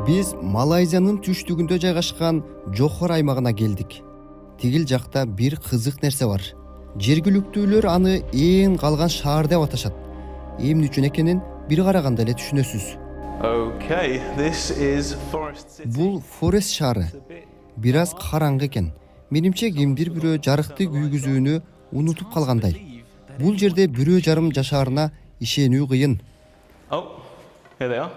Биз Малайзиянын түштүгүндө жайгашкан Жохор аймагына келдик. Тигил жакта бир кызык нерсе бар. Жергиликтүүлөр аны эң калган шаар деп аташат. Эмне үчүн экенин бир караганда эле түшүнөсүз. Okay, this is Forest City. Бул Форест шаары. Бир аз караңгы экен. Менимче кимдир бирөө жарыкты күйгүзүүнү унутуп калгандай. Бул жерде бирөө жарым жашаарына ишенүү кыйын. Oh, here they are.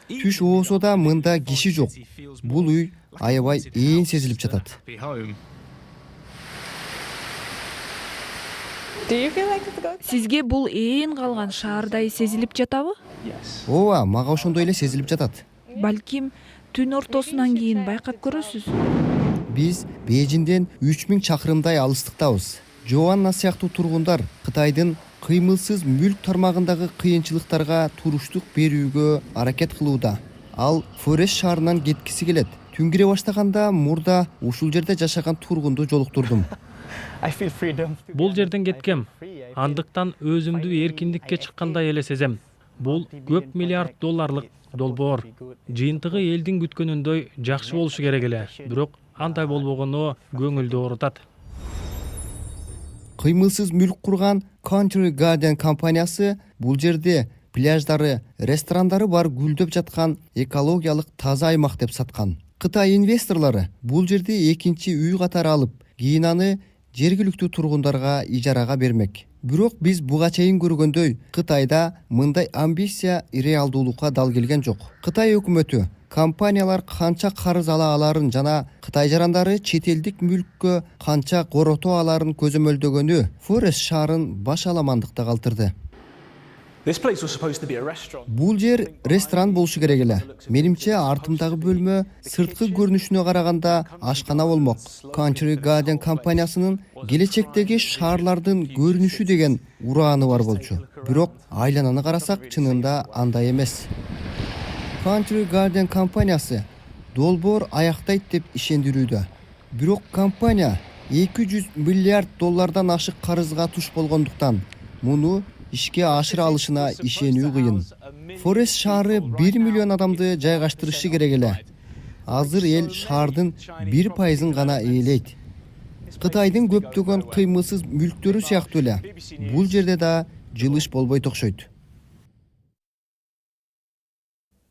Түш оосо да мында киши жок. Бул үй аябай ээн сезилип жатат. Сизге бул ээн калган шаардай сезилип жатабы? Ооба, мага ошондой эле сезилип жатат. Балким түн ортосунан кийин байкап көрөсүз. Биз Бейжиңден 3000 чакырымдай алыстыктабыз. Жоанна сыяктуу тургундар Кытайдын кыймылсыз мүлк тармагындагы кыйынчылыктарга туруштук берүүгө аракет кылууда. Ал Форест шаарынан кеткиси келет. Түн кире баштаганда мурда ушул жерде жашаган тургунду жолуктурдум. Бул жерден кеткем. Андыктан өзүмдү эркиндикке чыккандай эле сезем. Бул көп миллиард долларлык долбоор. Жыйынтыгы элдин күткөнүндөй жакшы болушу керек эле. Бирок андай болбогону көңүлдү оорутат. Кыймылсыз мүлк курган Country Garden компаниясы бул жерде пляждары, ресторандары бар гүлдөп жаткан экологиялык таза аймак деп саткан. Кытай инвесторлору бул жерде экинчи үй катары алып, кийин аны жергиликтүү тургундарга ижарага бермек. Бирок биз буга чейин көргөндөй Кытайда мындай амбиция реалдуулукка дал келген жок. Кытай өкмөтү компаниялар канча карыз ала аларын жана Кытай жарандары чет элдик мүлккө канча корото аларын көзөмөлдөгөнү Форест шаарын баш аламандыкта калтырды. This place was supposed to be a restaurant. Бул жер ресторан болушу керек эле. Менимче артымдагы бөлмө сырткы көрүнүшүнө караганда ашкана болмок. Country Garden компаниясынын келечектеги шаарлардын көрүнүшү деген урааны бар болчу. Бирок айлананы карасак чынында андай эмес. Country Garden компаниясы долбоор аяктайт деп ишендирүүдө. Бирок компания 200 миллиард доллардан ашык карызга туш болгондуктан муну ишке ашыра алышына ишенүү кыйын. Форест шаары 1 миллион адамды жайгаштырышы керек эле. Азыр эл шаардын 1% гана ээлейт. Кытайдын көптөгөн кыймылсыз мүлктөрү сыяктуу эле бул жерде да жылыш болбойт окшойт.